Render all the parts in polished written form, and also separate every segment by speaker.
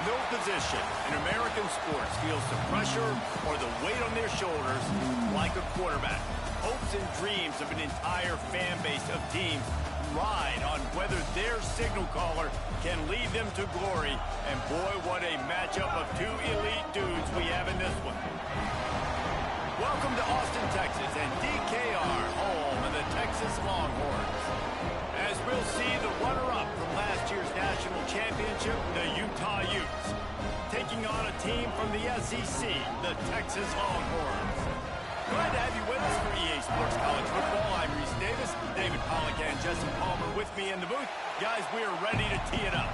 Speaker 1: fill position in American sports feels the pressure or the weight on their shoulders like a quarterback. Hopes and dreams of an entire fan base of teams ride on whether their signal caller can lead them to glory. And boy, what a matchup of two elite dudes we have in this one. Welcome to Austin, Texas, and DKR, home of the Texas Longhorns. As we'll see the runner-up from last year's national championship, the Utah Utes, taking on a team from the SEC, the Texas Longhorns. Glad to have you with us for EA Sports College Football. I'm Reese Davis, David Pollack and Jesse Palmer with me in the booth. Guys, we are ready to tee it up.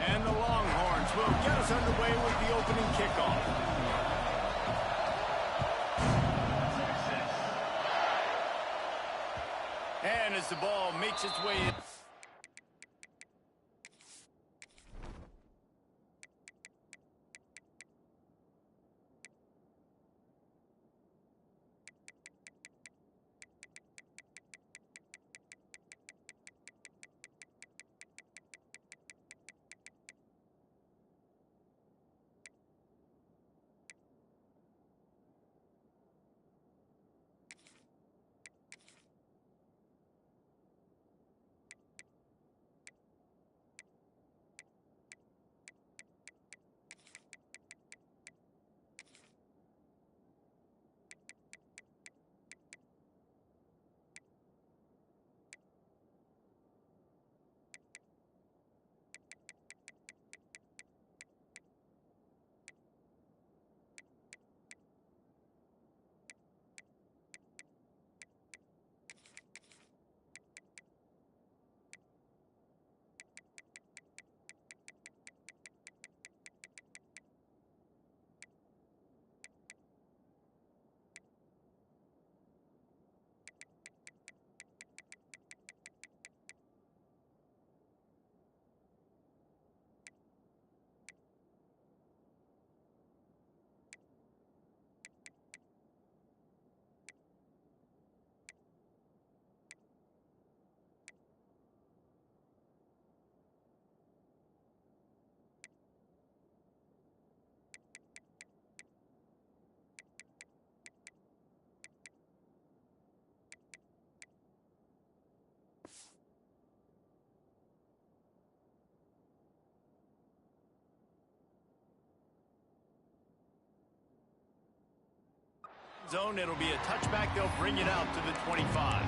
Speaker 1: And the Longhorns will get us underway with the opening kickoff. And as the ball makes its way in. Zone, it'll be a touchback. They'll bring it out to the 25.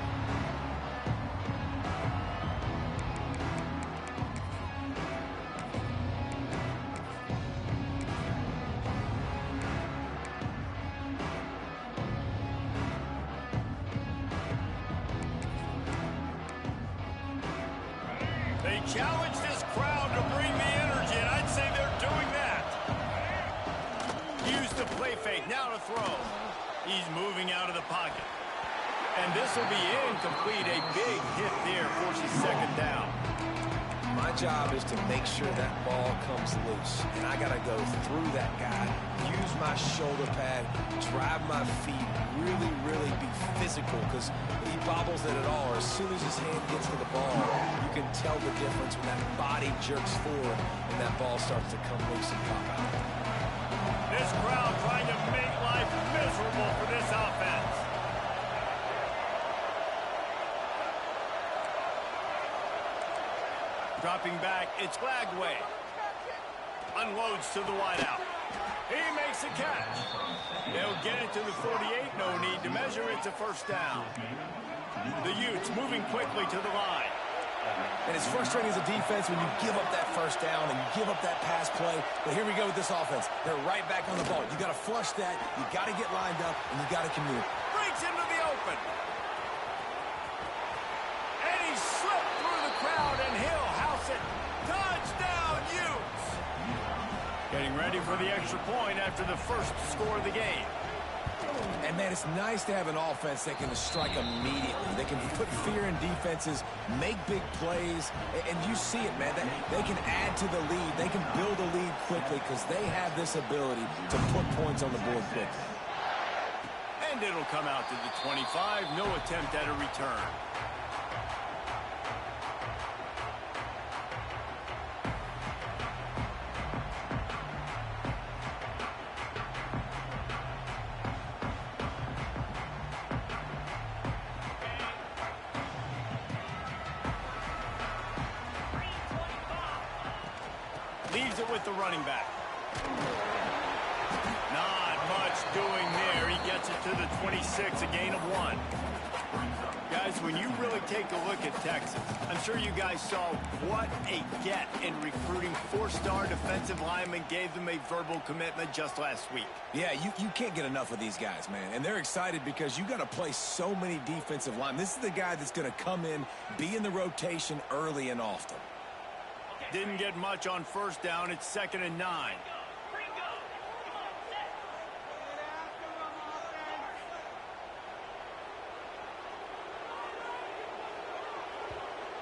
Speaker 1: They challenge this crowd to bring the energy, and I'd say they're doing that. Use the play fake, now to throw. He's moving out of the pocket. And this will be incomplete. A big hit there forces second down.
Speaker 2: My job is to make sure that ball comes loose. And I got to go through that guy, use my shoulder pad, drive my feet, really be physical, because he bobbles it at all. Or as soon as his hand gets to the ball, you can tell the difference when that body jerks forward and that ball starts to come loose and pop out.
Speaker 1: This crowd trying to make life miserable for this offense. Dropping back, it's Glagway. Unloads to the wideout. He makes a catch. They'll get it to the 48. No need to measure. It's a first down. The Utes moving quickly to the line.
Speaker 2: And it's frustrating as a defense when you give up that first down and you give up that pass play. But here we go with this offense. They're right back on the ball. You got to flush that. You got to get lined up, and you got to commute.
Speaker 1: Breaks into the open. And he slipped through the crowd, and he'll house it. Touchdown, Utes. Getting ready for the extra point after the first score of the game.
Speaker 2: And, man, it's nice to have an offense that can strike immediately. They can put fear in defenses, make big plays, and you see it, man. They can add to the lead. They can build a lead quickly because they have this ability to put points on the board quickly.
Speaker 1: And And it'll come out to the 25. No attempt at a return. Leaves it with the running back. Not much doing there. He gets it to the 26, a gain of 1. Guys, when you really take a look at Texas, I'm sure you guys saw what a get in recruiting. 4-star defensive linemen gave them a verbal commitment just last week.
Speaker 2: Yeah, you can't get enough of these guys, man. And they're excited because you got to play so many defensive linemen. This is the guy that's going to come in, be in the rotation early and often.
Speaker 1: Didn't get much on first down. It's 2nd and 9.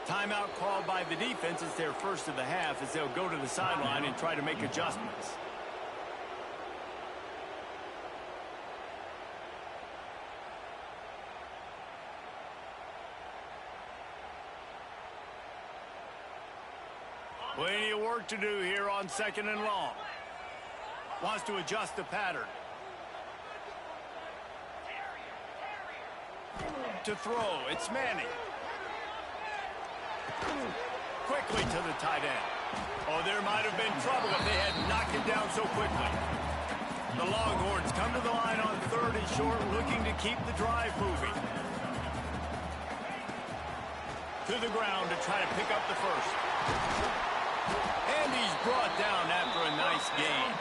Speaker 1: Timeout called by the defense. It's their first of the half as they'll go to the sideline and try to make adjustments. Plenty of work to do here on 2nd and long. Wants to adjust the pattern. To throw, it's Manning. Quickly to the tight end. Oh, there might have been trouble if they had knocked him down so quickly. The Longhorns come to the line on 3rd and short, looking to keep the drive moving. To the ground to try to pick up the first. And he's brought down after a nice gain.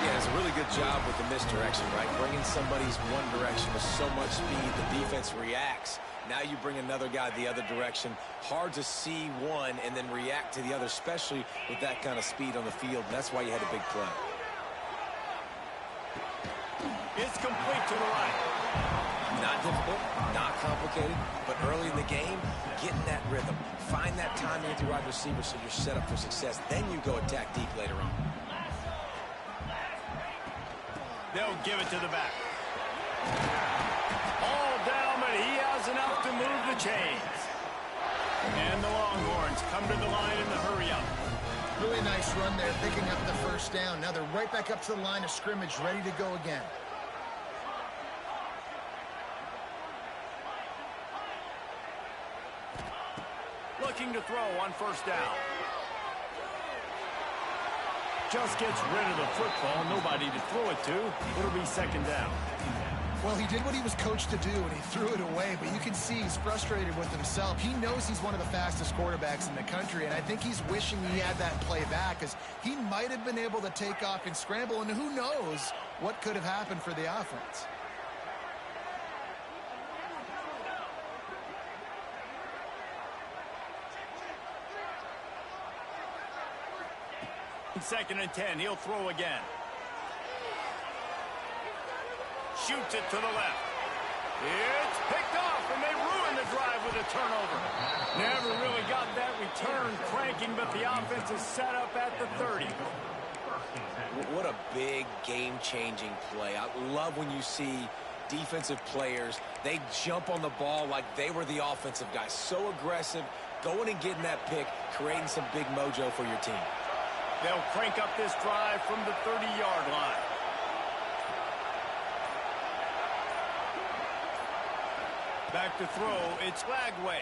Speaker 2: Yeah, it's a really good job with the misdirection, right? Bringing somebody's one direction with so much speed, the defense reacts. Now you bring another guy the other direction. Hard to see one and then react to the other, especially with that kind of speed on the field. That's why you had a big play.
Speaker 1: It's complete to the right.
Speaker 2: Not difficult, not complicated, but early in the game, getting that rhythm. Find that timing with your wide receiver so you're set up for success. Then you go attack deep later on.
Speaker 1: They'll give it to the back. All down, but he has enough to move the chains. And the Longhorns come to the line in the hurry-up.
Speaker 3: Really nice run there, picking up the first down. Now they're right back up to the line of scrimmage, ready to go again.
Speaker 1: Looking to throw on first down. Just gets rid of the football. Nobody to throw it to. It'll be 2nd down.
Speaker 3: Well, he did what he was coached to do, and he threw it away. But you can see he's frustrated with himself. He knows he's one of the fastest quarterbacks in the country, and I think he's wishing he had that play back, because he might have been able to take off and scramble, and who knows what could have happened for the offense.
Speaker 1: 2nd and 10. He'll throw again. Shoots it to the left. It's picked off, and they ruin the drive with a turnover. Never really got that return cranking, but the offense is set up at the 30.
Speaker 2: What a big game-changing play. I love when you see defensive players, they jump on the ball like they were the offensive guys. So aggressive, going and getting that pick, creating some big mojo for your team.
Speaker 1: They'll crank up this drive from the 30-yard line. Back to throw, it's Lagway.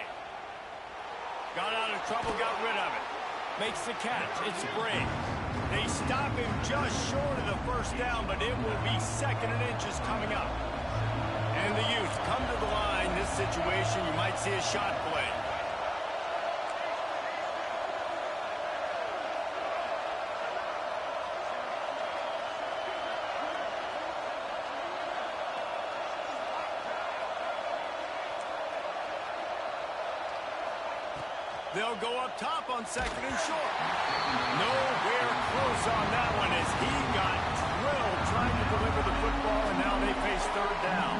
Speaker 1: Got out of trouble, got rid of it. Makes the catch, it's Briggs. They stop him just short of the first down, but it will be 2nd and inches coming up. And the Utes come to the line. This situation, you might see a shot play. They'll go up top on 2nd and short. Nowhere close on that one as he got drilled trying to deliver the football, and now they face 3rd down.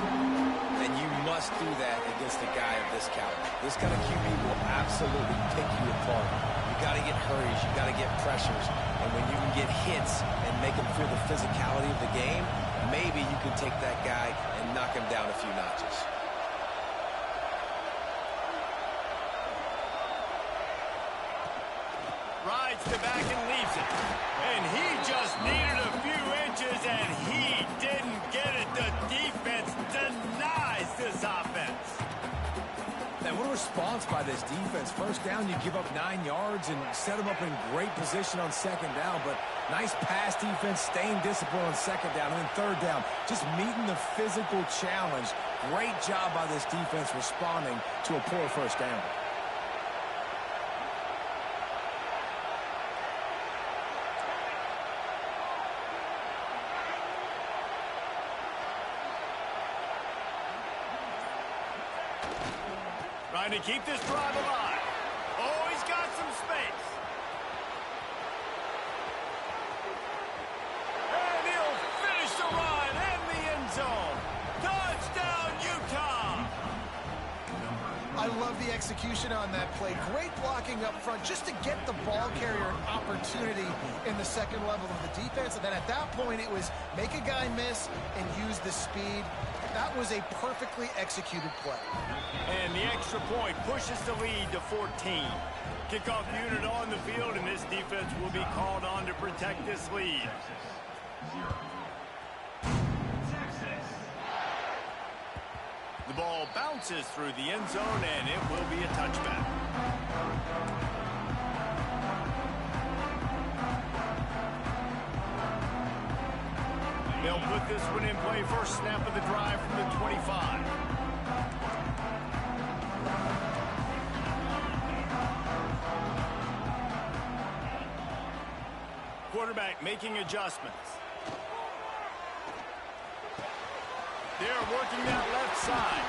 Speaker 2: And you must do that against a guy of this caliber. This kind of QB will absolutely pick you apart. You got to get hurries. You got to get pressures. And when you can get hits and make him feel the physicality of the game, maybe you can take that guy and knock him down a few notches.
Speaker 1: Rides the back and leaves it. And he just needed a few inches, and he didn't get it. The defense denies this offense.
Speaker 2: And what a response by this defense. First down, you give up 9 yards and set them up in great position on second down. But nice pass defense, staying disciplined on second down. And then third down, just meeting the physical challenge. Great job by this defense responding to a poor first down.
Speaker 1: Trying to keep this drive alive. Oh, he's got some space. And he'll finish the run in the end zone. Touchdown, Utah!
Speaker 3: I love the execution on that play. Great blocking up front just to get the ball carrier an opportunity in the second level of the defense. And then at that point, it was make a guy miss and use the speed. That was a perfectly executed play.
Speaker 1: And the extra point pushes the lead to 14. Kickoff unit on the field, and this defense will be called on to protect this lead. The ball bounces through the end zone, and it will be a touchback. They'll put this one in play first snap of the drive from the 25. Quarterback making adjustments. They're working that left side.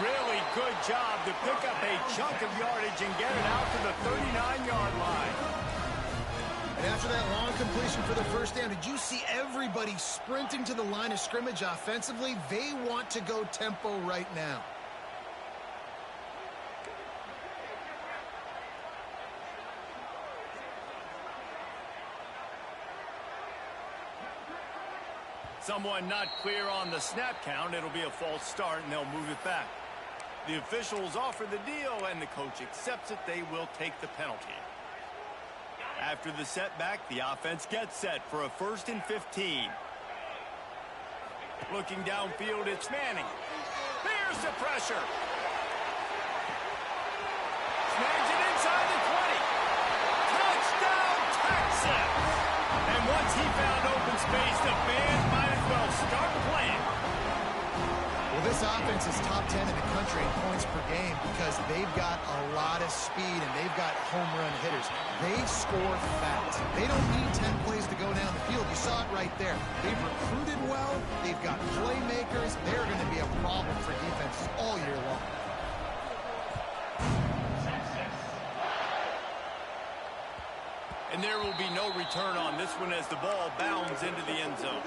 Speaker 1: Really good job to pick up a chunk of yardage and get it out to the 39-yard line.
Speaker 3: And after that long completion for the first down, did you see everybody sprinting to the line of scrimmage offensively? They want to go tempo right now.
Speaker 1: Someone not clear on the snap count. It'll be a false start, and they'll move it back. The officials offer the deal, and the coach accepts it. They will take the penalty. After the setback, the offense gets set for a 1st and 15. Looking downfield, it's Manning. Here's the pressure. Snags it inside the 20. Touchdown, Texas! And once he found open space, the fans might as well start playing.
Speaker 3: Well, this offense is top 10 in the country in points per game because they've got a lot of speed and they've got home run hitters. They score fast. They don't need 10 plays to go down the field. You saw it right there. They've recruited well. They've got playmakers. They're going to be a problem for defenses all year long.
Speaker 1: And there will be no return on this one as the ball bounds into the end zone.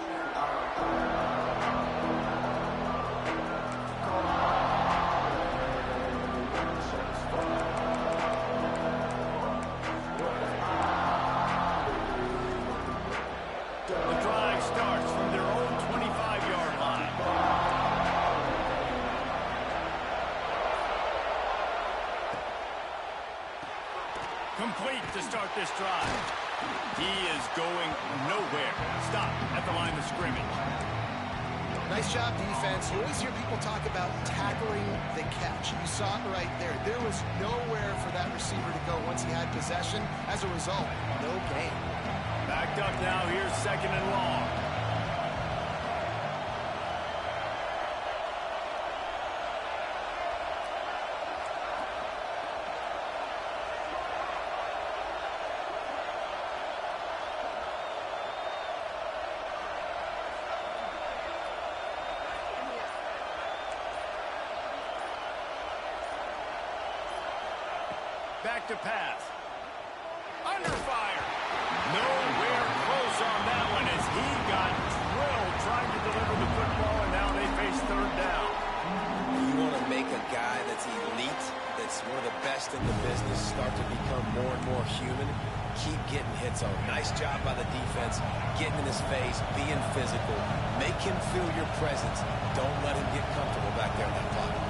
Speaker 1: The drive starts from their own 25-yard line. Complete to start this drive. He is going nowhere. Stop at the line of scrimmage.
Speaker 3: Nice job, defense. You always hear people talk about tackling the catch. You saw it right there. There was nowhere for that receiver to go once he had possession. As a result, no gain.
Speaker 1: Backed up now. Here's 2nd and long. Back to pass. Under fire. Nowhere close on that one as he got drilled trying to deliver the football, and now they face 3rd down.
Speaker 2: You want to make a guy that's elite, that's one of the best in the business, start to become more and more human. keep getting hits on him. Nice job by the defense, getting in his face, being physical. Make him feel your presence. Don't let him get comfortable back there in that pocket.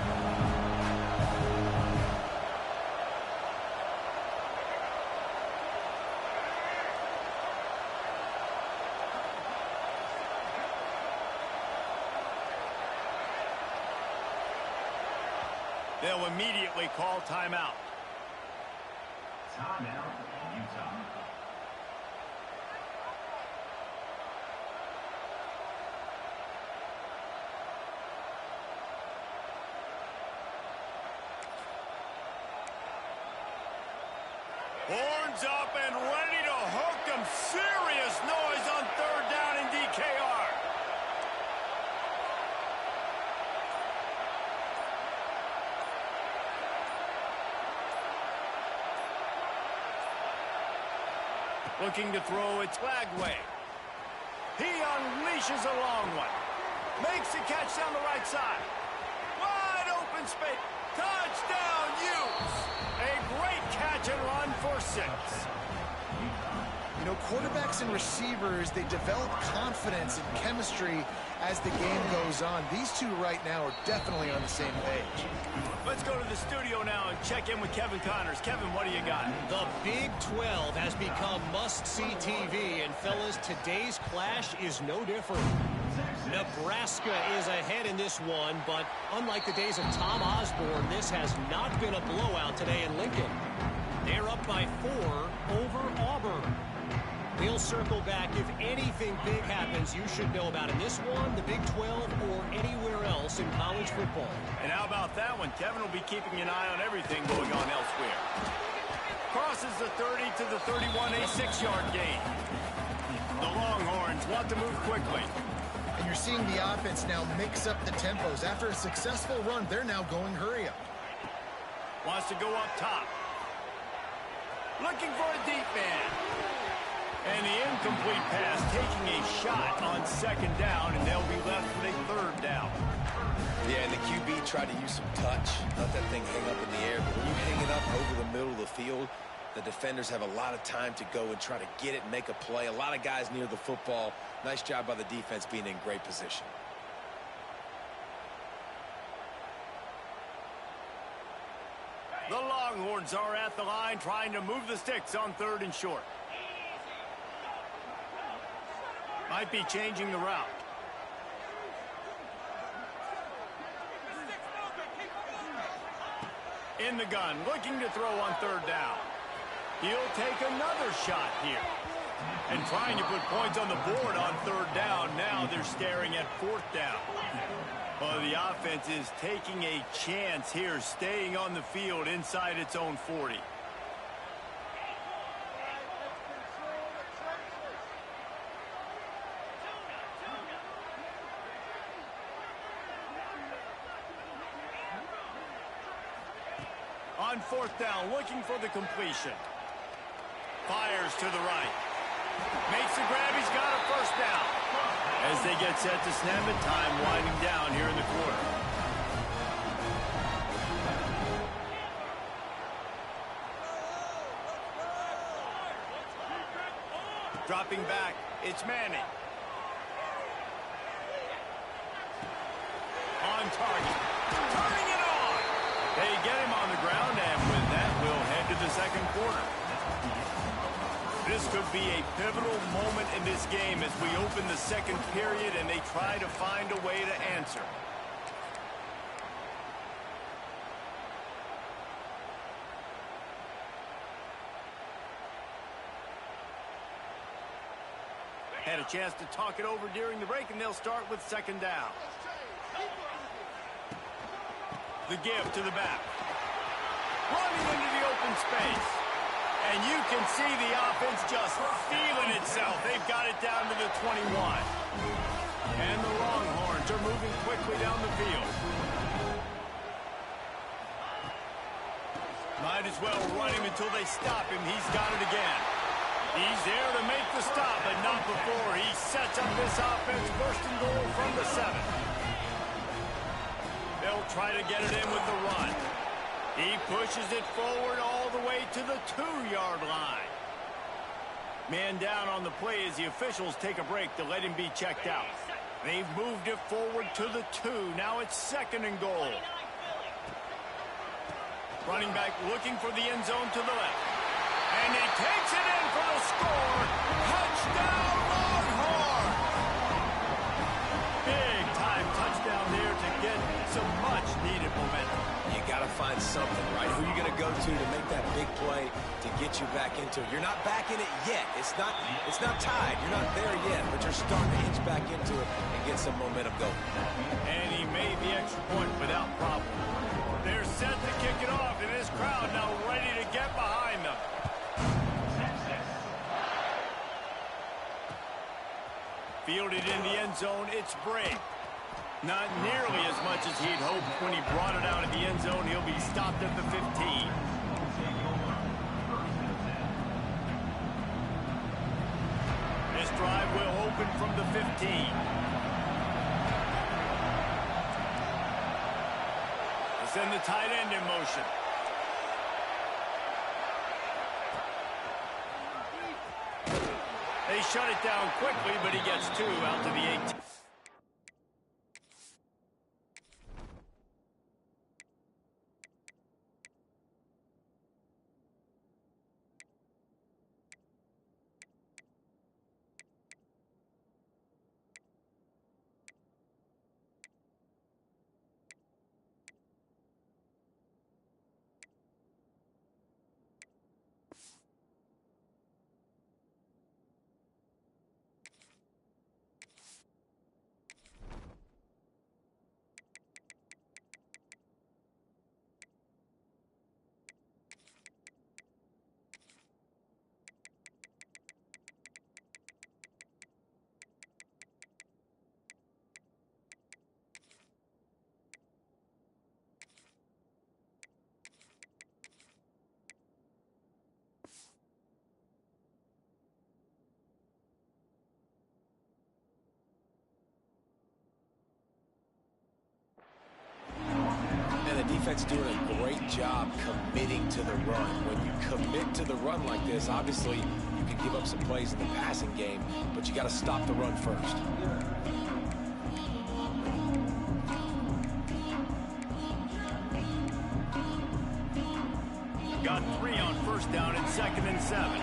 Speaker 1: They'll immediately call timeout.
Speaker 4: Timeout, Utah.
Speaker 1: Horns up and ready to hook them. Serious noise on third down in DKR. Looking to throw it Flagway. He unleashes a long one. Makes the catch down the right side. Wide open space. Touchdown, Utes. A great catch and run for 6.
Speaker 3: You know, quarterbacks and receivers, they develop confidence and chemistry as the game goes on. These two right now are definitely on the same page.
Speaker 1: Let's go to the studio now and check in with Kevin Connors. Kevin, what do you got?
Speaker 5: The Big 12 has become must-see TV, and fellas, today's clash is no different. Nebraska is ahead in this one, but unlike the days of Tom Osborne, this has not been a blowout today in Lincoln. They're up by 4 over Auburn. We'll circle back. If anything big happens, you should know about in this one, the Big 12, or anywhere else in college football.
Speaker 1: And how about that one? Kevin will be keeping an eye on everything going on elsewhere. Crosses the 30 to the 31, a 6-yard gain. The Longhorns want to move quickly.
Speaker 3: And you're seeing the offense now mix up the tempos. After a successful run, they're now going hurry up.
Speaker 1: Wants to go up top. Looking for a deep man. And the incomplete pass taking a shot on 2nd down, and they'll be left with a 3rd down.
Speaker 2: Yeah, and the QB tried to use some touch. Let that thing hang up in the air. But when you hang it up over the middle of the field, the defenders have a lot of time to go and try to get it and make a play. A lot of guys near the football. Nice job by the defense being in great position.
Speaker 1: The Longhorns are at the line trying to move the sticks on 3rd and short. Might be changing the route. In the gun, looking to throw on 3rd down. He'll take another shot here. And trying to put points on the board on 3rd down. Now they're staring at 4th down. Well, the offense is taking a chance here, staying on the field inside its own 40. On 4th down, looking for the completion. Fires to the right. Makes the grab. He's got a 1st down. As they get set to snap it, time winding down here in the quarter. Dropping back, it's Manning. On target. Turning it on. They get him on the ground, and with that, we'll head to the 2nd quarter. This could be a pivotal moment in this game as we open the 2nd period and they try to find a way to answer. Had a chance to talk it over during the break, and they'll start with 2nd down. The give to the back. Running into the open space. And you can see the offense just feeling itself. They've got it down to the 21. And the Longhorns are moving quickly down the field. Might as well run him until they stop him. He's got it again. He's there to make the stop, but not before he sets up this offense. 1st and goal from the 7. They'll try to get it in with the run. He pushes it forward all the way to the 2-yard line. Man down on the play as the officials take a break to let him be checked out. They've moved it forward to the 2. Now it's 2nd and goal. Running back looking for the end zone to the left. And he takes it in for the score. Touchdown, Longhorn! Big-time touchdown there to get some much-needed momentum.
Speaker 2: You got to find something, right? Who are you going to go to make that big play to get you back into it? You're not back in it yet. It's not tied. You're not there yet, but you're starting to inch back into it and get some momentum going.
Speaker 1: And he made the extra point without problem. They're set to kick it off, and this crowd now ready to get behind them. Fielded in the end zone, it's Bray. Not nearly as much as he'd hoped when he brought it out of the end zone. He'll be stopped at the 15. This drive will open from the 15. Send the tight end in motion. They shut it down quickly, but he gets 2 out to the 18.
Speaker 2: Defense doing a great job committing to the run. When you commit to the run like this, obviously you can give up some plays in the passing game, but you got to stop the run first.
Speaker 1: Got 3 on first down and 2nd and 7.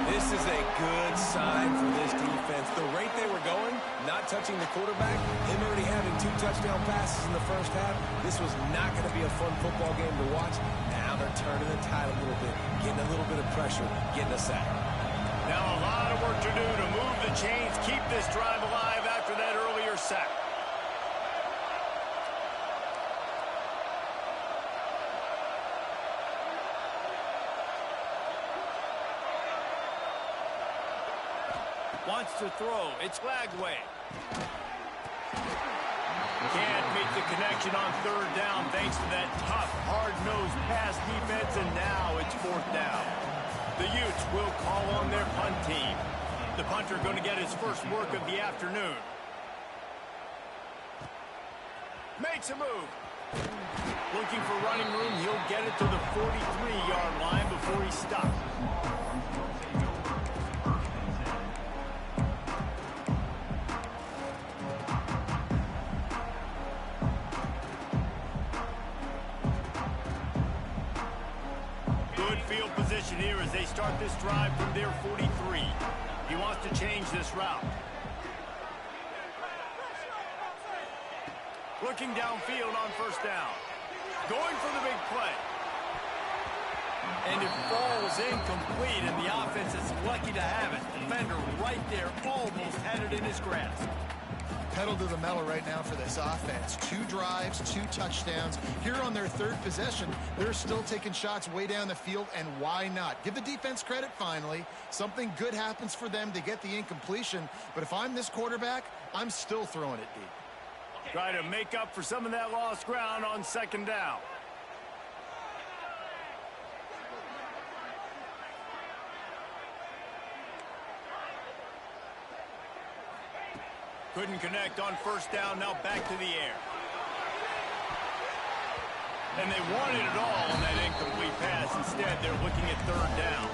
Speaker 2: This is a good sign for this defense. The rate they were going, not touching the quarterback, him already having 2 touchdown passes in the first half, this was not going to be a fun football game to watch. Now they're turning the tide a little bit, getting a little bit of pressure, getting a sack.
Speaker 1: Now a lot of work to do to move the chains, keep this drive alive after that earlier sack. Wants to throw. It's Lagway. Can't make the connection on 3rd down thanks to that tough, hard-nosed pass defense, and now it's 4th down. The Utes will call on their punt team. The punter going to get his first work of the afternoon. Makes a move. Looking for running room. He'll get it to the 43-yard line before he stops. Here as they start this drive from their 43. He wants to change this route. Looking downfield on first down. Going for the big play. And it falls incomplete, and the offense is lucky to have it. Defender right there almost had it in his grasp.
Speaker 3: Pedal to the metal right now for this offense. 2 drives, 2 touchdowns. Here on their 3rd possession, they're still taking shots way down the field, and why not? Give the defense credit finally. Something good happens for them to get the incompletion, but if I'm this quarterback, I'm still throwing it deep.
Speaker 1: Try to make up for some of that lost ground on 2nd down. Couldn't connect on first down, now back to the air. And they wanted it all on that incomplete pass. Instead, they're looking at third down.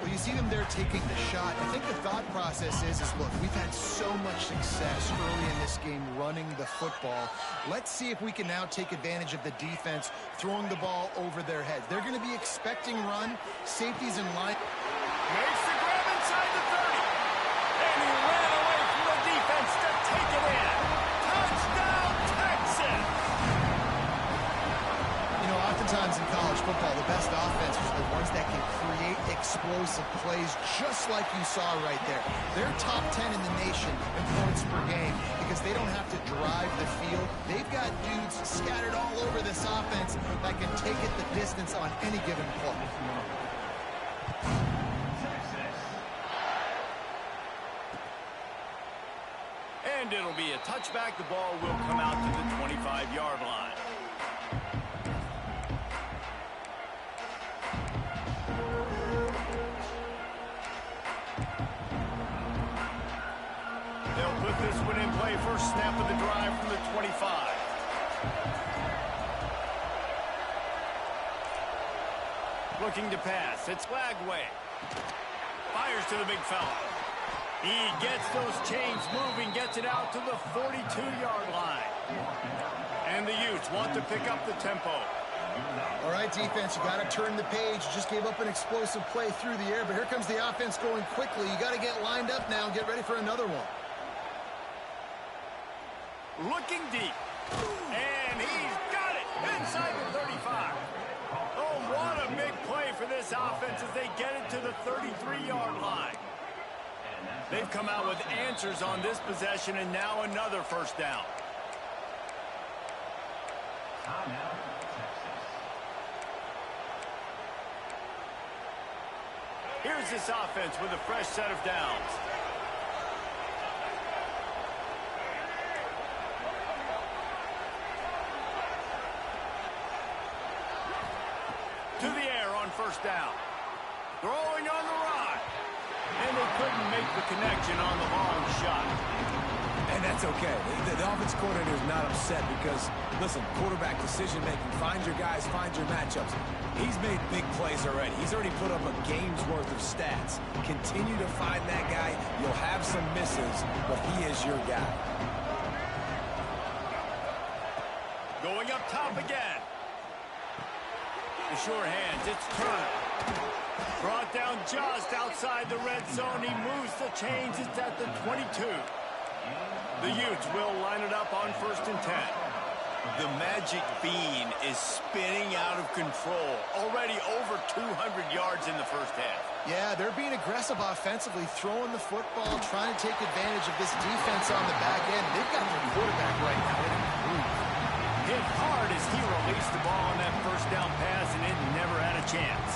Speaker 3: Well, you see them there taking the shot. I think the thought process is look, we've had so much success early in this game running the football. Let's see if we can now take advantage of the defense throwing the ball over their heads. They're going to be expecting run. Safeties in line.
Speaker 1: Makes the grab inside the 30. And he ran away from the defense to take it in. Touchdown, Texas!
Speaker 3: You know, oftentimes in college football, the best offenses are the ones that can create explosive plays just like you saw right there. They're top 10 in the nation in points per game because they don't have to drive the field. They've got dudes scattered all over this offense that can take it the distance on any given play.
Speaker 1: And it'll be a touchback. The ball will come out to the 25-yard line. They'll put this one in play. First snap of the drive from the 25. Looking to pass. It's Lagway. Fires to the big fella. He gets those chains moving, gets it out to the 42-yard line. And the Utes want to pick up the tempo.
Speaker 3: All right, defense, you got to turn the page. You just gave up an explosive play through the air, but here comes the offense going quickly. You got to get lined up now and get ready for another one.
Speaker 1: Looking deep. And he's got it inside the 35. Oh, what a big play for this offense as they get it to the 33-yard line. They've come out with answers on this possession, and now another first down. Here's this offense with a fresh set of downs. To the air on first down. Throwing on the run. And they couldn't make the connection on the long shot.
Speaker 2: And that's okay. The offense coordinator is not upset because, listen, quarterback decision-making, find your guys, find your matchups. He's made big plays already. He's already put up a game's worth of stats. Continue to find that guy. You'll have some misses, but he is your guy.
Speaker 1: Going up top again. The sure hands, it's Turner. Brought down just outside the red zone. He moves the chains. It's at the 22. The Utes will line it up on 1st and 10. The magic bean is spinning out of control. Already over 200 yards in the first half.
Speaker 3: Yeah, they're being aggressive offensively, throwing the football, trying to take advantage of this defense on the back end. They've got their quarterback right now in a groove.
Speaker 1: Hit hard as he released the ball on that first down pass, and it never had a chance.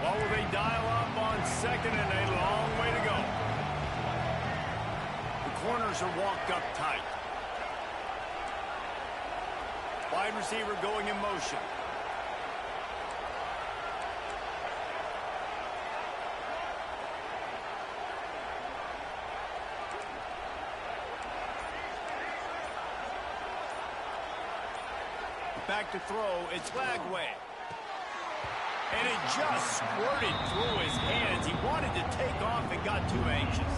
Speaker 1: What will they dial up on 2nd and a long way to go? The corners are walked up tight. Wide receiver going in motion. Back to throw, it's Lagway. And it just squirted through his hands. He wanted to take off and got too anxious.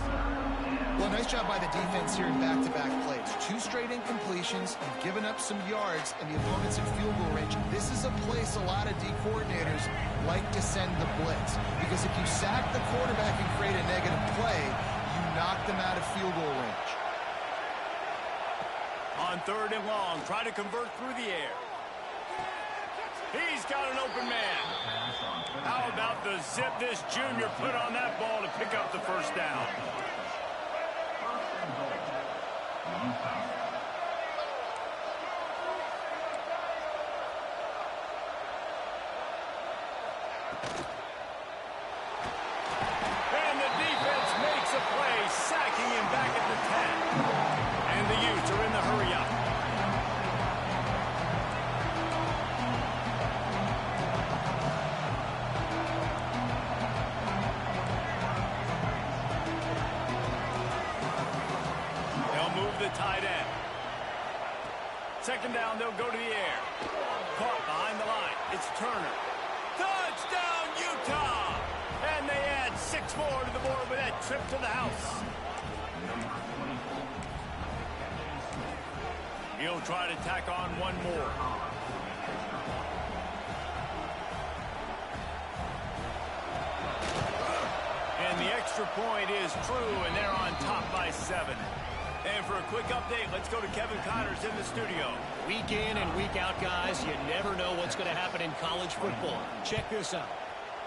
Speaker 3: Well, nice job by the defense here in back-to-back plays. 2 straight incompletions. You've given up some yards, and the opponent's in field goal range. This is a place a lot of D coordinators like to send the blitz. Because if you sack the quarterback and create a negative play, you knock them out of field goal range.
Speaker 1: On 3rd and long, try to convert through the air. He's got an open man. How about the zip this junior put on that ball to pick up the first down? And the defense makes a play, sacking him back at the 10. And the Utes tight end. Second down, they'll go to the air. Caught behind the line. It's Turner. Touchdown, Utah! And they add 6 more to the board with that trip to the house. He'll try to tack on one more. And the extra point is true, and they're on top by 7. And for a quick update, let's go to Kevin Connors in the studio.
Speaker 5: Week in and week out, guys, you never know what's going to happen in college football. Check this out.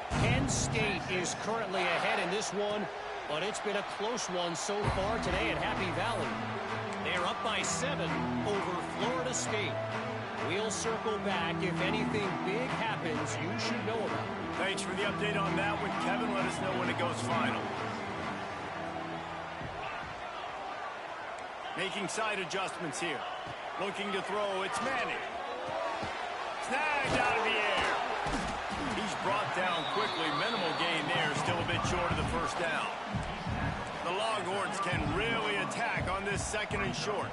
Speaker 5: Penn State is currently ahead in this one, but it's been a close one so far today at Happy Valley. They're up by 7 over Florida State. We'll circle back. If anything big happens, you should know about it.
Speaker 1: Thanks for the update on that one, Kevin. Let us know when it goes final. Making side adjustments here. Looking to throw. It's Manning. Snagged out of the air. He's brought down quickly. Minimal gain there. Still a bit short of the first down. The Longhorns can really attack on this 2nd and short.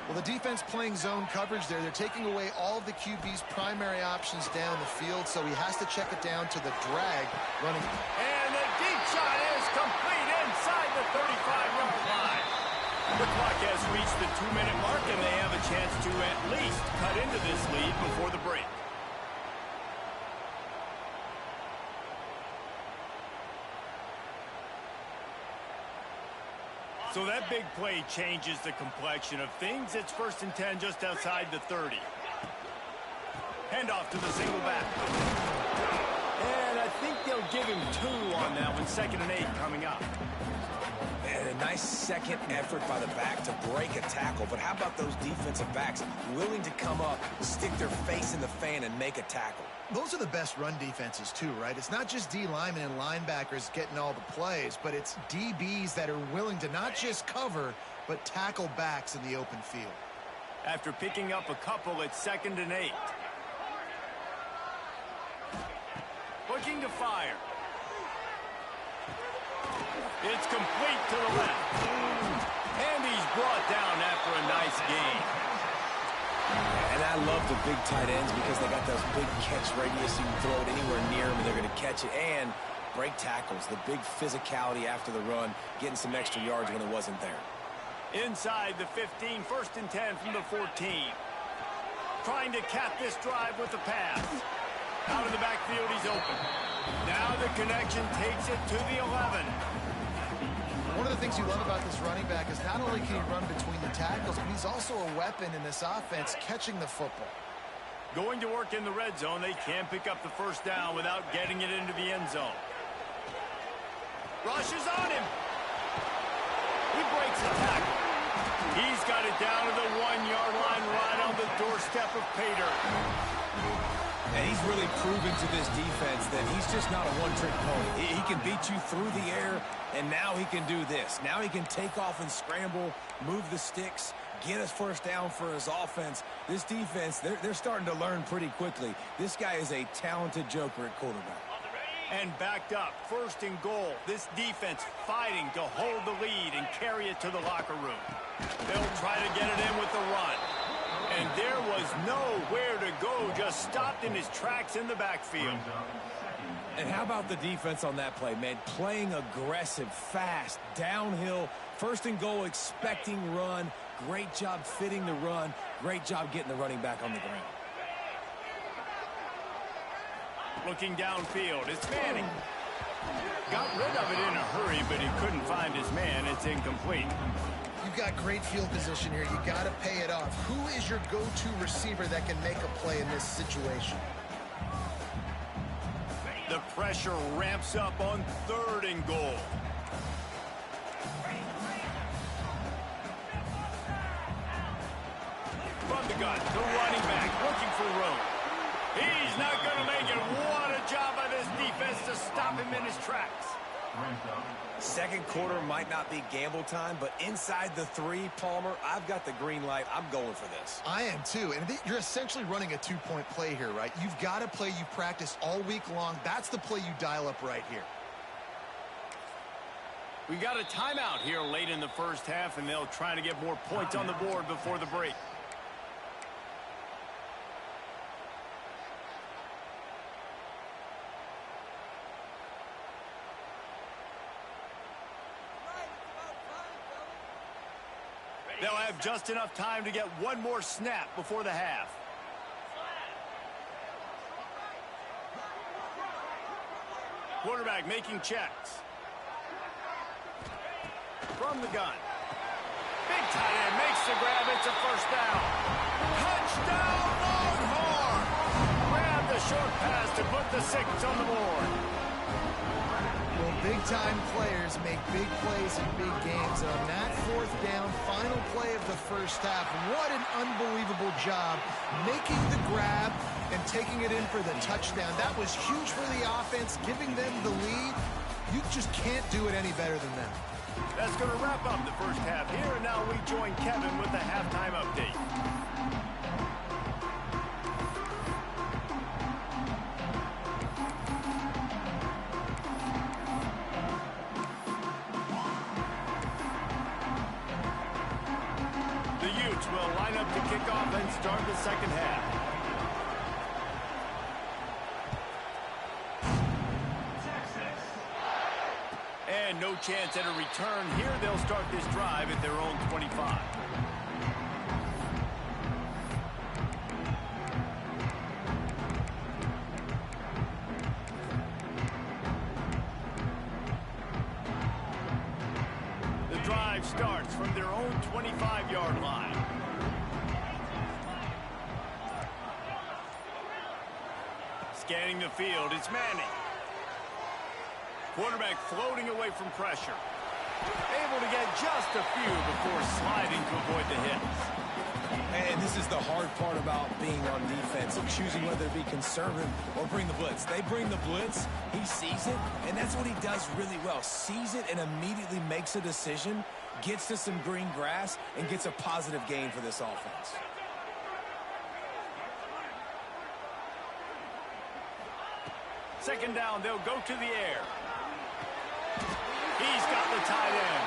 Speaker 3: Well, the defense playing zone coverage there. They're taking away all of the QB's primary options down the field, so he has to check it down to the drag running.
Speaker 1: And the deep shot is complete inside the 35-yard line. The clock has reached the 2-minute mark, and they have a chance to at least cut into this lead before the break. So that big play changes the complexion of things. It's 1st and 10 just outside the 30. Handoff to the single back. And I think they'll give him 2 on that one. 2nd and 8 coming up.
Speaker 2: And a nice second effort by the back to break a tackle. But how about those defensive backs willing to come up, stick their face in the fan, and make a tackle?
Speaker 3: Those are the best run defenses, too, right? It's not just D linemen and linebackers getting all the plays, but it's DBs that are willing to not just cover, but tackle backs in the open field.
Speaker 1: After picking up a couple, it's 2nd and 8. Looking to fire. It's complete to the left. And he's brought down after a nice gain.
Speaker 2: And I love the big tight ends because they got those big catch radius. You can throw it anywhere near them, and they're going to catch it. And break tackles, the big physicality after the run, getting some extra yards when it wasn't there.
Speaker 1: Inside the 15, 1st and 10 from the 14. Trying to cap this drive with the pass. Out of the backfield, he's open. Now the connection takes it to the 11.
Speaker 3: One of the things you love about this running back is not only can he run between the tackles, but he's also a weapon in this offense catching the football.
Speaker 1: Going to work in the red zone. They can pick up the 1st down without getting it into the end zone. Rushes on him. He breaks the tackle. He's got it down to the 1-yard line right on the doorstep of pay dirt.
Speaker 2: And he's really proven to this defense that he's just not a one-trick pony. He can beat you through the air, and now he can do this. Now he can take off and scramble, move the sticks, get us 1st down for his offense. This defense, they're starting to learn pretty quickly. This guy is a talented joker at quarterback.
Speaker 1: And backed up, 1st and goal. This defense fighting to hold the lead and carry it to the locker room. They'll try to get it in with the run. And there was nowhere to go, just stopped in his tracks in the backfield.
Speaker 2: And how about the defense on that play, man? Playing aggressive, fast, downhill, 1st and goal, expecting run. Great job fitting the run. Great job getting the running back on the ground.
Speaker 1: Looking downfield, it's Manning. Got rid of it in a hurry, but he couldn't find his man. It's incomplete.
Speaker 3: You've got great field position here. You got to pay it off. Who is your go-to receiver that can make a play in this situation?
Speaker 1: The pressure ramps up on 3rd and goal. From the gun, the running back looking for room. He's not going to make it. What a job by this defense to stop him in his tracks.
Speaker 2: 2nd quarter might not be gamble time, but inside the 3, Palmer, I've got the green light. I'm going for this.
Speaker 3: I am too, and you're essentially running a 2-point play here, right? You've got a play you practice all week long. That's the play you dial up right here.
Speaker 1: We got a timeout here late in the first half, and they'll try to get more points on the board before the break. They'll have just enough time to get one more snap before the half. Quarterback making checks. From the gun. Big tight end makes the grab. It's a first down. Touchdown, Longhorn! Grab the short pass to put the 6 on the board.
Speaker 3: Well, big-time players make big plays in big games. And on that fourth down, final play of the first half, what an unbelievable job making the grab and taking it in for the touchdown. That was huge for the offense, giving them the lead. You just can't do it any better than that.
Speaker 1: That's going to wrap up the first half here, and now we join Kevin with the halftime update. The Utes will line up to kick off and start the second half. And no chance at a return here. They'll start this drive at their own 25. The drive starts from their own 25-yard line. Scanning the field, it's Manning. Quarterback floating away from pressure. Able to get just a few before sliding to avoid the hits.
Speaker 2: And this is the hard part about being on defense and choosing whether to be conservative or bring the blitz. They bring the blitz, he sees it, and that's what he does really well. Sees it and immediately makes a decision, gets to some green grass, and gets a positive gain for this offense.
Speaker 1: Second down, they'll go to the air. He's got the tight end.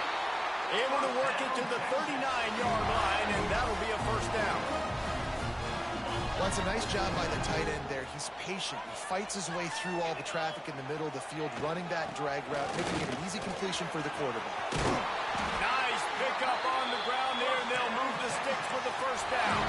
Speaker 1: Able to work it to the 39-yard line, and that'll be a first down.
Speaker 3: Well, that's a nice job by the tight end there. He's patient. He fights his way through all the traffic in the middle of the field, running that drag route, making it an easy completion for the quarterback.
Speaker 1: Nice pickup on the ground there, and they'll move the sticks for the first down.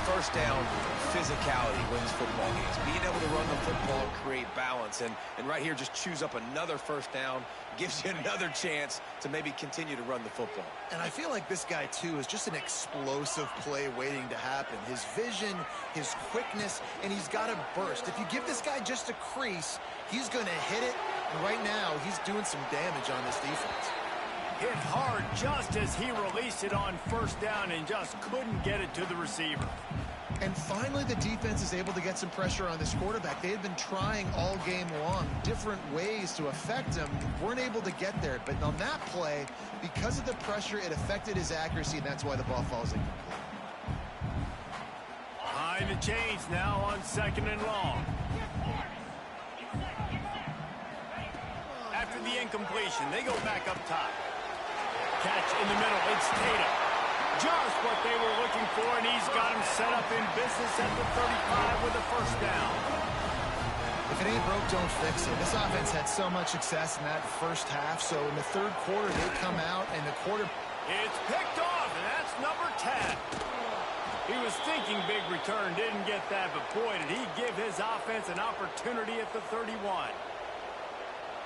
Speaker 2: First down, physicality wins football games. Being able to run the football, create balance, and right here just choose up another first down, gives you another chance to maybe continue to run the football.
Speaker 3: And I feel like this guy, too, is just an explosive play waiting to happen. His vision, his quickness, and he's got a burst. If you give this guy just a crease, he's going to hit it. And right now, he's doing some damage on this defense.
Speaker 1: Hit hard just as he released it on first down and just couldn't get it to the receiver.
Speaker 3: And finally, the defense is able to get some pressure on this quarterback. They had been trying all game long different ways to affect him. Weren't able to get there. But on that play, because of the pressure, it affected his accuracy, and that's why the ball falls incomplete.
Speaker 1: Behind the chains now on second and long. After the incompletion, they go back up top. Catch in the middle. It's Tatum. Just what they were looking for, and he's got him set up in business at the 35 with a first down.
Speaker 3: If it ain't broke, don't fix it. This offense had so much success in that first half, so in the third quarter, they come out, and the quarter...
Speaker 1: It's picked off, and that's number 10. He was thinking big return, didn't get that, but boy, did he give his offense an opportunity at the 31.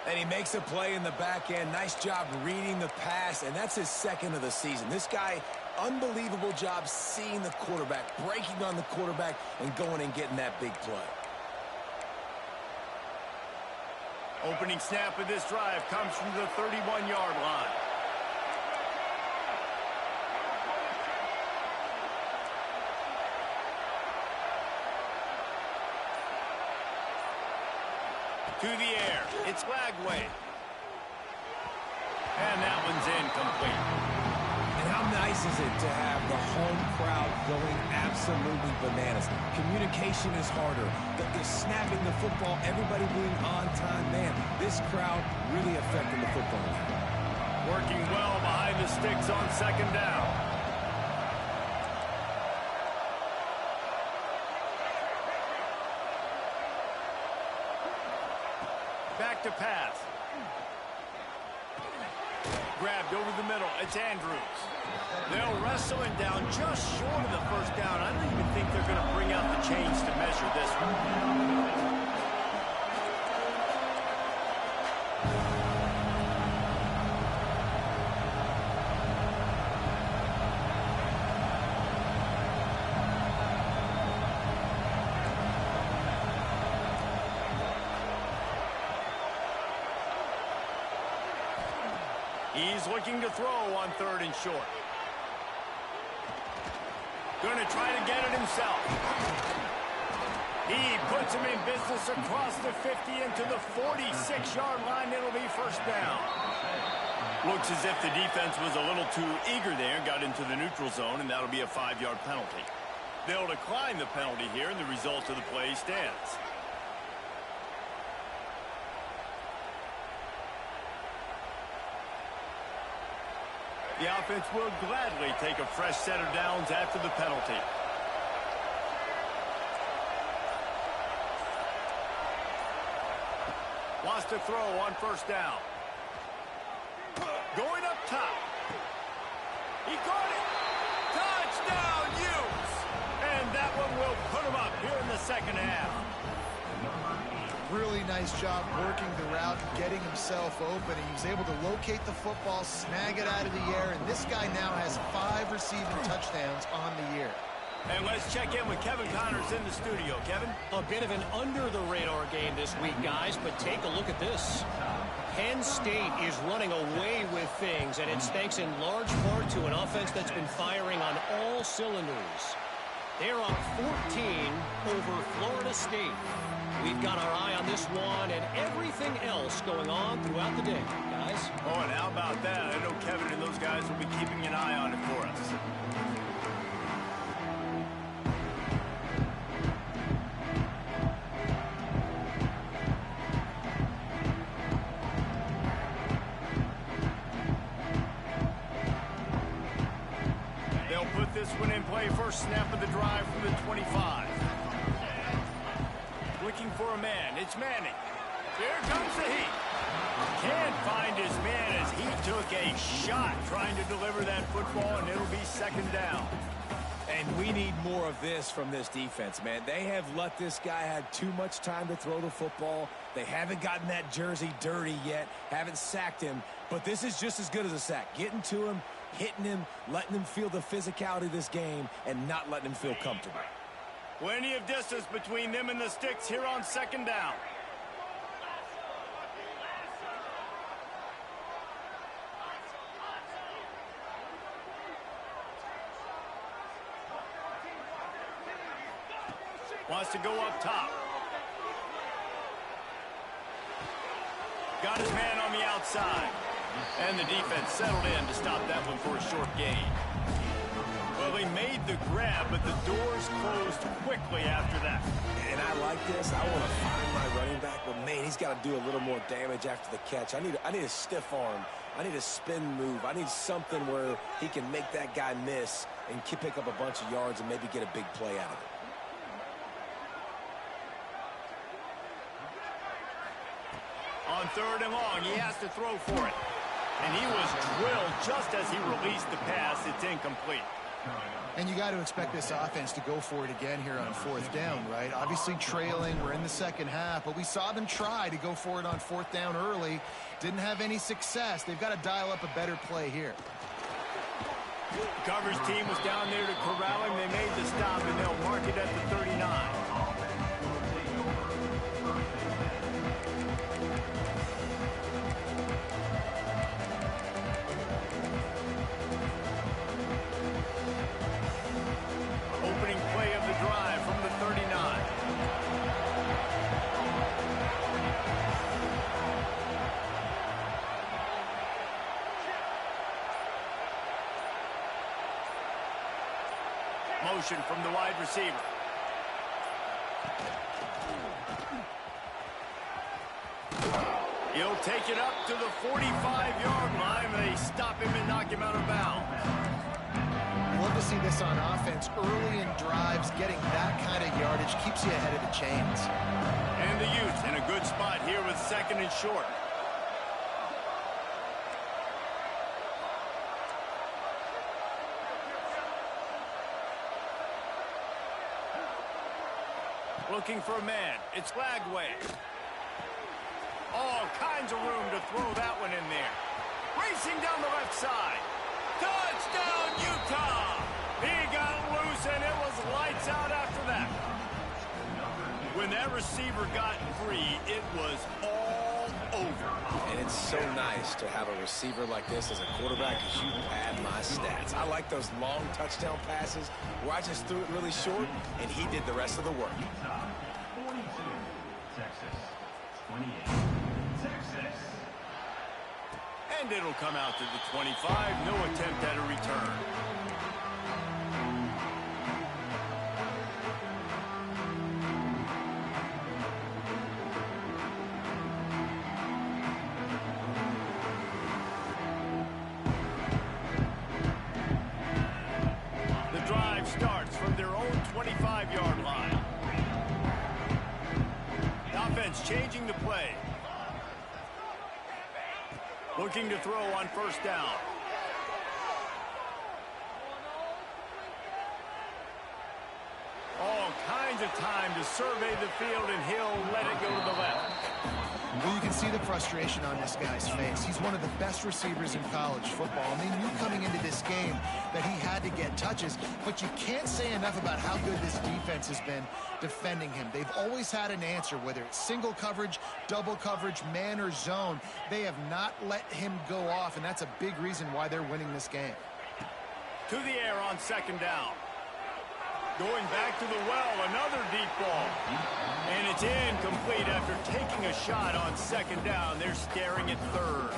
Speaker 2: And he makes a play in the back end. Nice job reading the pass, and that's his second of the season. This guy, unbelievable job seeing the quarterback, breaking on the quarterback, and going and getting that big play.
Speaker 1: Opening snap of this drive comes from the 31-yard line. To the air, it's Lagway. And that one's incomplete.
Speaker 2: And how nice is it to have the home crowd going absolutely bananas? Communication is harder. The snapping the football, everybody being on time. Man, this crowd really affecting the football game.
Speaker 1: Working well behind the sticks on second down. Back to pass. Grabbed over the middle. It's Andrews. They'll wrestle him down just short of the first down. I don't even think they're going to bring out the chains to measure this one. He's looking to throw on third and short. Going to try to get it himself. He puts him in business across the 50 into the 46-yard line. It'll be first down. Looks as if the defense was a little too eager there and got into the neutral zone, and that'll be a 5-yard penalty. They'll decline the penalty here, and the result of the play stands. The offense will gladly take a fresh set of downs after the penalty. Wants to throw on first down. Going up top. He caught it. Touchdown, Utes. And that one will put him up here in the second half.
Speaker 3: Really nice job working the route, getting himself open. He was able to locate the football, snag it out of the air, and this guy now has 5 receiving touchdowns on the year.
Speaker 1: And let's check in with Kevin Connors in the studio. Kevin?
Speaker 5: A bit of an under-the-radar game this week, guys, but take a look at this. Penn State is running away with things, and it's thanks in large part to an offense that's been firing on all cylinders. They're up 14 over Florida State. We've got our eye on this one and everything else going on throughout the day, guys.
Speaker 1: Oh, and how about that? I know Kevin and those guys will be keeping an eye on it for us. They'll put this one in play. First snap of the drive from the 25. Looking for a man. It's Manning. Here comes the heat. Can't find his man as he took a shot trying to deliver that football, and it'll be second down.
Speaker 2: And we need more of this from this defense, man. They have let this guy have too much time to throw the football. They haven't gotten that jersey dirty yet, haven't sacked him. But this is just as good as a sack. Getting to him, hitting him, letting him feel the physicality of this game, and not letting him feel comfortable.
Speaker 1: Plenty of distance between them and the sticks here on second down. Wants to go up top. Got his man on the outside. And the defense settled in to stop that one for a short gain. Well, he made the grab, but the doors closed quickly after that.
Speaker 2: And I like this. I want to find my running back, but man, he's got to do a little more damage after the catch. I need a stiff arm. I need a spin move. I need something where he can make that guy miss and pick up a bunch of yards and maybe get a big play out of it.
Speaker 1: On third and long, he has to throw for it. And he was drilled just as he released the pass. It's incomplete.
Speaker 3: And you got to expect this offense to go for it again here on fourth down, right? Obviously trailing, we're in the second half, but we saw them try to go for it on fourth down early. Didn't have any success. They've got to dial up a better play here.
Speaker 1: Coverage team was down there to corral him. They made the stop, and they'll mark it at the 39. Motion from the wide receiver. He'll take it up to the 45-yard line. They stop him and knock him out of bounds.
Speaker 3: Love to see this on offense. Early in drives, getting that kind of yardage keeps you ahead of the chains.
Speaker 1: And the Utes in a good spot here with 2nd and short. Looking for a man. It's Lagway. All kinds of room to throw that one in there. Racing down the left side. Touchdown, Utah! He got loose, and it was lights out after that. When that receiver got free, it was all over.
Speaker 2: And it's so nice to have a receiver like this as a quarterback because you pad my stats. I like those long touchdown passes where I just threw it really short, and he did the rest of the work.
Speaker 4: 42, Texas. 28, Texas.
Speaker 1: And it'll come out to the 25. No attempt at a return. The drive starts from their own 25-yard line. The offense changing the play. Looking to throw on 1st down. All kinds of time to survey the field, and he'll let it go to the left.
Speaker 3: Well, you can see the frustration on this guy's face. He's one of the best receivers in college football, and they knew coming into this game that he had to get touches, but you can't say enough about how good this defense has been defending him. They've always had an answer, whether it's single coverage, double coverage, man or zone. They have not let him go off, and that's a big reason why they're winning this game.
Speaker 1: To the air on 2nd down. Going back to the well, another deep ball. And it's incomplete after taking a shot on 2nd down. They're staring at 3rd.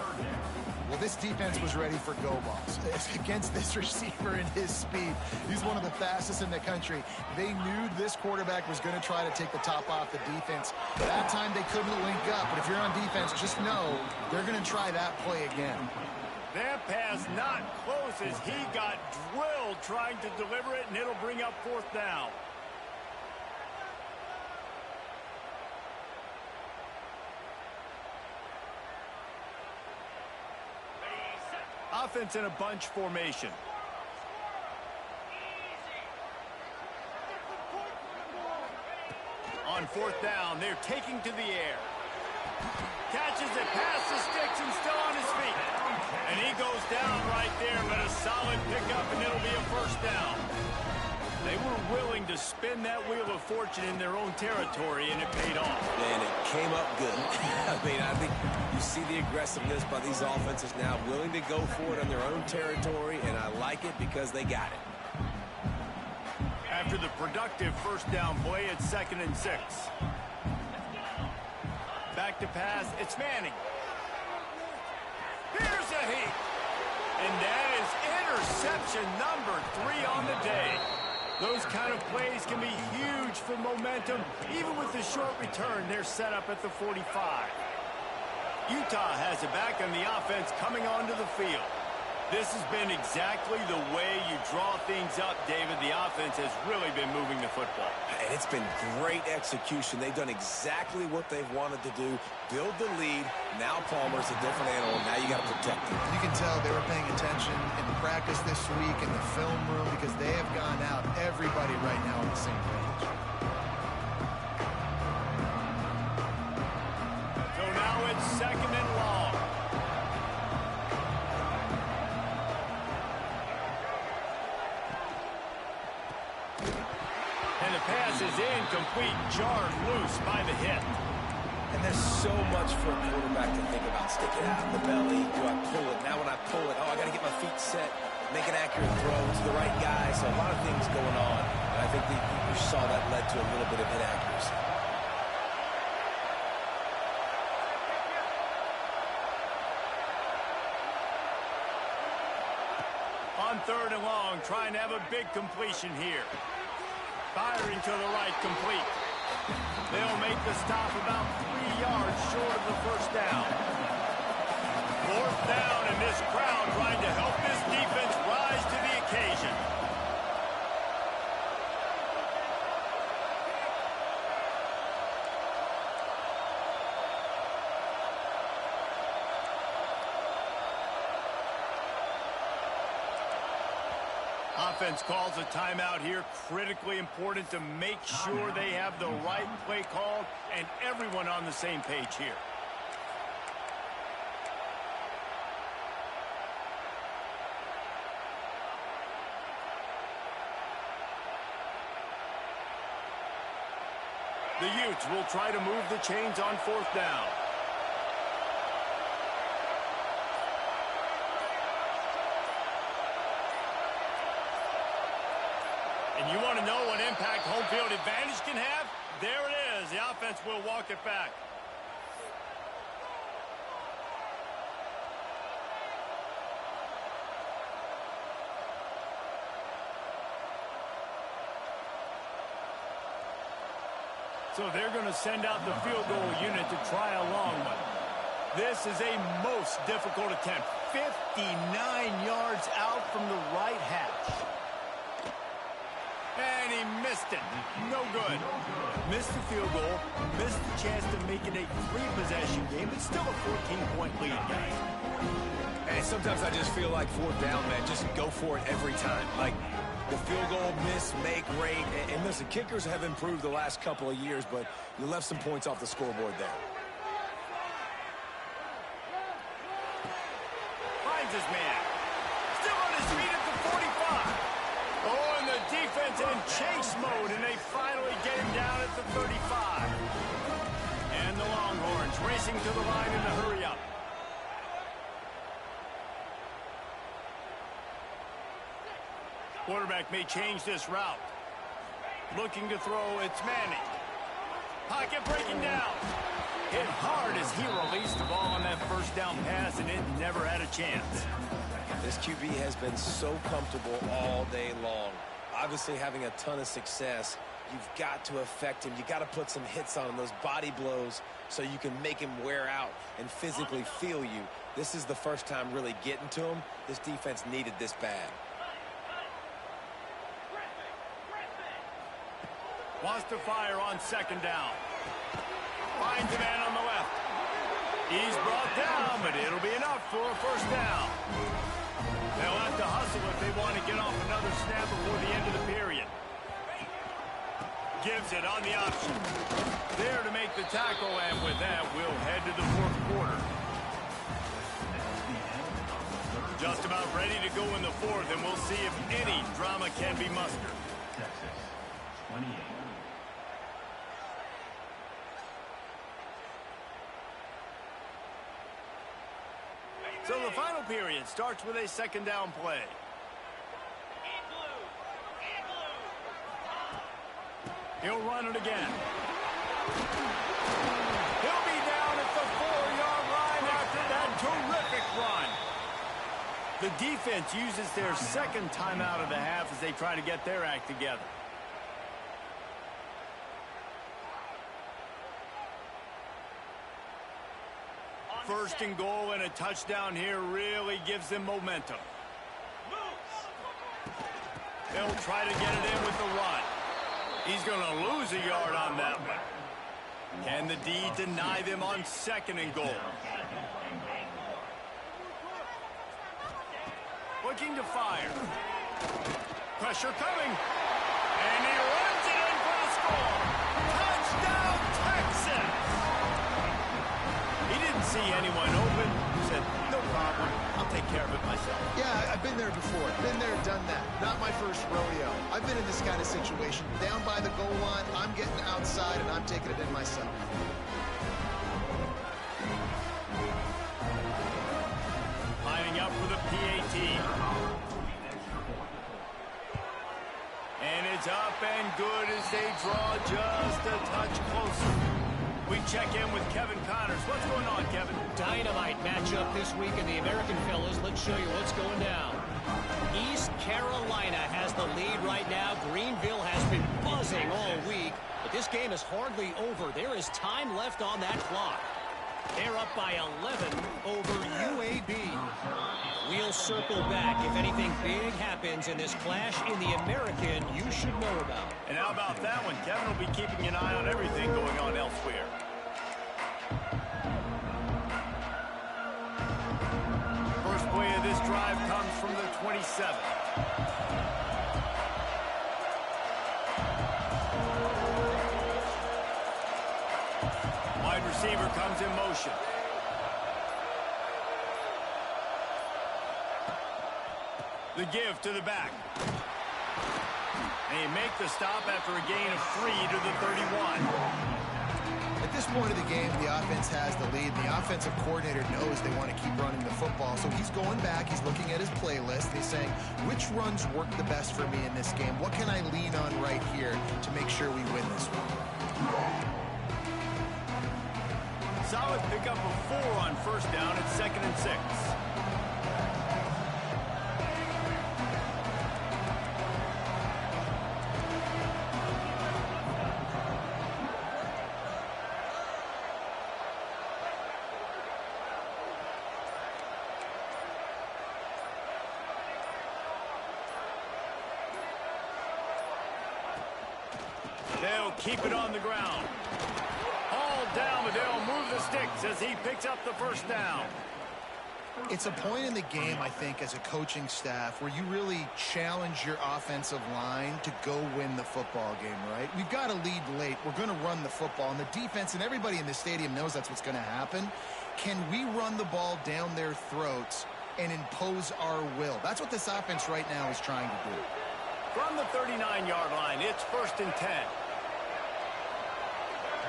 Speaker 3: Well, this defense was ready for go balls. Against this receiver and his speed, he's one of the fastest in the country. They knew this quarterback was going to try to take the top off the defense. That time they couldn't link up, but if you're on defense, just know they're going to try that play again.
Speaker 1: That pass not close as he got drilled trying to deliver it, and it'll bring up 4th down. Offense in a bunch formation. On 4th down, they're taking to the air. Catches it past the sticks and still on his feet. And he goes down right there, but a solid pickup, and it'll be a 1st down. They were willing to spin that wheel of fortune in their own territory, and it paid off.
Speaker 2: And it came up good. I mean, I think you see the aggressiveness by these offenses now, willing to go for it on their own territory, and I like it because they got it.
Speaker 1: After the productive 1st down play, it's 2nd and 6. Back to pass, it's Manning. Here's a heat. And that is interception number 3 on the day. Those kind of plays can be huge for momentum. Even with the short return, they're set up at the 45. Utah has it back, and the offense coming onto the field. This has been exactly the way you draw things up, David. The offense has really been moving the football.
Speaker 2: And it's been great execution. They've done exactly what they've wanted to do. Build the lead. Now Palmer's a different animal. Now you got to protect him.
Speaker 3: You can tell they were paying attention in practice this week in the film room because they have gone out, everybody right now on the same page.
Speaker 1: So now it's 2nd and long. And the pass is incomplete, jarred loose by the hit.
Speaker 2: And there's so much for a quarterback to think about. Stick it out in the belly. Do I pull it? Now when I pull it, I got to get my feet set, make an accurate throw to the right guy. So a lot of things going on. And I think you saw that led to a little bit of inaccuracy.
Speaker 1: On 3rd and long, trying to have a big completion here. Firing to the right, complete. They'll make the stop about 3 yards short of the first down. 4th down, and this crowd trying to help this defense rise to the occasion. Offense calls a timeout here. Critically important to make sure they have the right play called and everyone on the same page here. The Utes will try to move the chains on 4th down. And you want to know what impact home field advantage can have? There it is. The offense will walk it back. So they're going to send out the field goal unit to try a long one. This is a most difficult attempt. 59 yards out from the right hash. And he missed it. No good. Missed the field goal. Missed the chance to make it a 3-possession game. It's still a 14-point lead, guys.
Speaker 2: And sometimes I just feel like 4th down, man. Just go for it every time. Like the field goal miss, make rate. And listen, kickers have improved the last couple of years, but you left some points off the scoreboard there.
Speaker 1: Finds his man. Still on his feet at the 45. Oh, and the defense in chase mode, and they finally get him down at the 35. And the Longhorns racing to the line in a hurry-up. Quarterback may change this route. Looking to throw, it's Manning. Pocket breaking down. Hit hard as he released the ball on that first down pass, and it never had a chance.
Speaker 2: This QB has been so comfortable all day long. Obviously having a ton of success. You've got to affect him. You got to put some hits on him, those body blows, so you can make him wear out and physically feel you. This is the first time really getting to him. This defense needed this bad.
Speaker 1: Wants to fire on 2nd down. Finds a man on the left. He's brought down, but it'll be enough for a 1st down. They'll have to hustle if they want to get off another snap before the end of the period. Gives it on the option. There to make the tackle, and with that, we'll head to the 4th quarter. Just about ready to go in the 4th, and we'll see if any drama can be mustered.
Speaker 4: Texas, 28.
Speaker 1: So the final period starts with a 2nd down play. He'll run it again. He'll be down at the 4-yard line after that terrific run. The defense uses their 2nd timeout of the half as they try to get their act together. First and goal and a touchdown here really gives them momentum. They'll try to get it in with the run. He's going to lose a yard on that one. Can the D deny them on 2nd and goal? Looking to fire. Pressure coming. And he runs it in for the score. Touchdown, Texas! He didn't see anyone open. He said, no problem. I'll take care of it myself.
Speaker 3: Yeah, I've been there before. Been there, done that. Not my first rodeo. I've been in this kind of situation. Down by the goal line, I'm getting outside, and I'm taking it in myself.
Speaker 1: Lining up for the PAT. And it's up and good as they draw just a touch closer. We check in with Kevin Connors. What's going on, Kevin?
Speaker 5: Dynamite matchup this week in the American Fellas. Let's show you what's going down. East Carolina has the lead right now. Greenville has been buzzing all week, but But this game is hardly over. There is time left on that clock. They're up by 11 over UAB. We'll circle back if anything big happens in this clash in the American you should know about.
Speaker 1: And how about that one? Kevin will be keeping an eye on everything going on elsewhere. First play of this drive comes from the 27. Wide receiver comes in motion. The give to the back. They make the stop after a gain of 3 to the 31.
Speaker 3: At this point of the game, the offense has the lead. The offensive coordinator knows they want to keep running the football. So he's going back, he's looking at his playlist, and he's saying, which runs work the best for me in this game? What can I lean on right here to make sure we win this one?
Speaker 1: Solid pickup of 4 on first down at 2nd and 6. They'll keep it on the ground. All down, but they'll move the sticks as he picks up the first down.
Speaker 3: It's a point in the game, I think, as a coaching staff where you really challenge your offensive line to go win the football game, right? We've got to lead late. We're going to run the football. And the defense and everybody in the stadium knows that's what's going to happen. Can we run the ball down their throats and impose our will? That's what this offense right now is trying to do.
Speaker 1: From the 39-yard line, it's 1st and 10.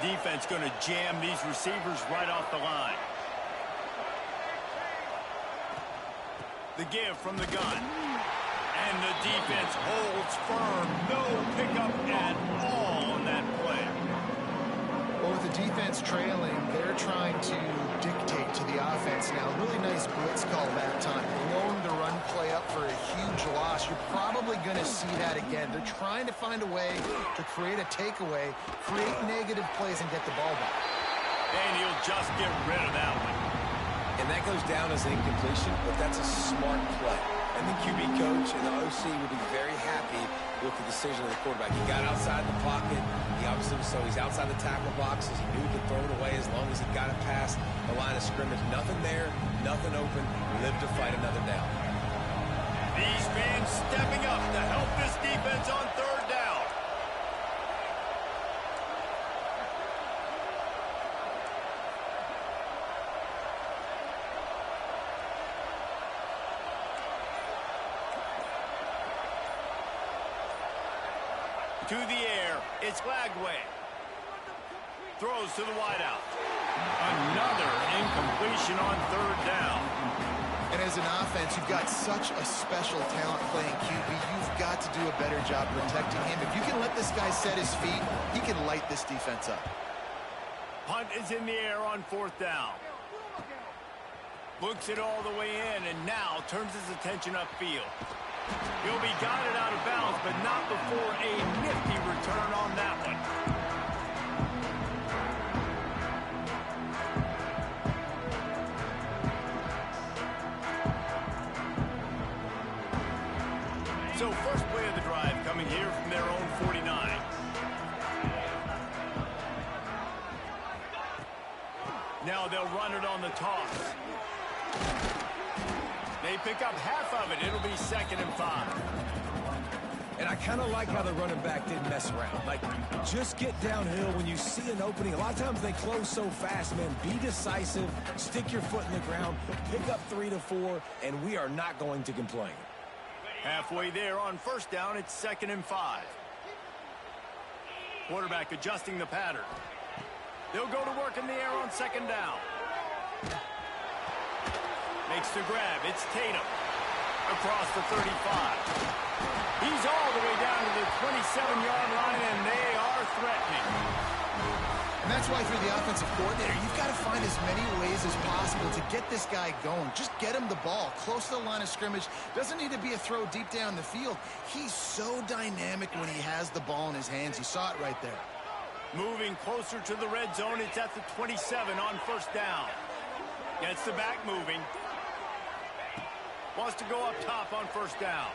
Speaker 1: Defense going to jam these receivers right off the line. The give from the gun. And the defense holds firm. No pickup at all on that play.
Speaker 3: Well, with the defense trailing, they're trying to dictate to the offense now. Really nice blitz call that time. Blowing the run play up for a huge loss. You're probably going to see that again. They're trying to find a way to create a takeaway, create negative plays, and get the ball back.
Speaker 1: And he'll just get rid of that one.
Speaker 2: And that goes down as an incompletion, but that's a smart play. And the QB coach and the OC will be very happy with the decision of the quarterback. He got outside the pocket. He obviously, so he's outside the tackle boxes. He knew he could throw it away as long as he got it past the line of scrimmage. Nothing there, nothing open. Live to fight another down.
Speaker 1: These fans stepping up to help this defense on 3rd down. To the air, it's Lagway. Throws to the wideout. Another incompletion on 3rd down.
Speaker 3: And as an offense, you've got such a special talent playing QB. You've got to do a better job protecting him. If you can let this guy set his feet, he can light this defense up.
Speaker 1: Punt is in the air on 4th down. Looks it all the way in and now turns his attention upfield. He'll be guided out of bounds, but not before a nifty return on that one. So first play of the drive coming here from their own 49. Now they'll run it on the toss. They pick up half of it. It'll be 2nd and 5.
Speaker 2: And I kind of like how the running back didn't mess around. Like, just get downhill when you see an opening. A lot of times they close so fast, man. Be decisive. Stick your foot in the ground. Pick up 3 to 4, and we are not going to complain.
Speaker 1: Halfway there on 1st down, it's 2nd and 5. Quarterback adjusting the pattern. They'll go to work in the air on 2nd down. Makes the grab. It's Tatum. Across the 35. He's all the way down to the 27-yard line, and they are threatening.
Speaker 3: And that's why through the offensive coordinator, you've got to find as many ways as possible to get this guy going. Just get him the ball close to the line of scrimmage. Doesn't need to be a throw deep down the field. He's so dynamic when he has the ball in his hands. You saw it right there.
Speaker 1: Moving closer to the red zone. It's at the 27 on first down. Gets the back moving. Wants to go up top on first down.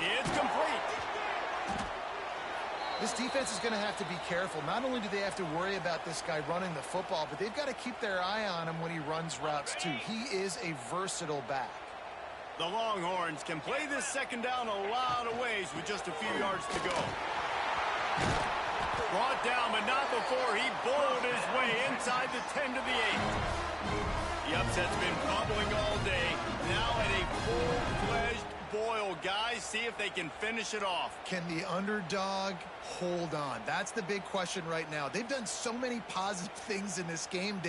Speaker 1: It's complete.
Speaker 3: This defense is going to have to be careful. Not only do they have to worry about this guy running the football, but they've got to keep their eye on him when he runs routes too. He is a versatile back.
Speaker 1: The Longhorns can play this second down a lot of ways with just a few yards to go. Brought down, but not before he bowled his way inside the 10 to the 8. The upset's been bubbling all day. Now at a full-fledged boil. Guys, see if they can finish it off.
Speaker 3: Can the underdog hold on? That's the big question right now. They've done so many positive things in this game.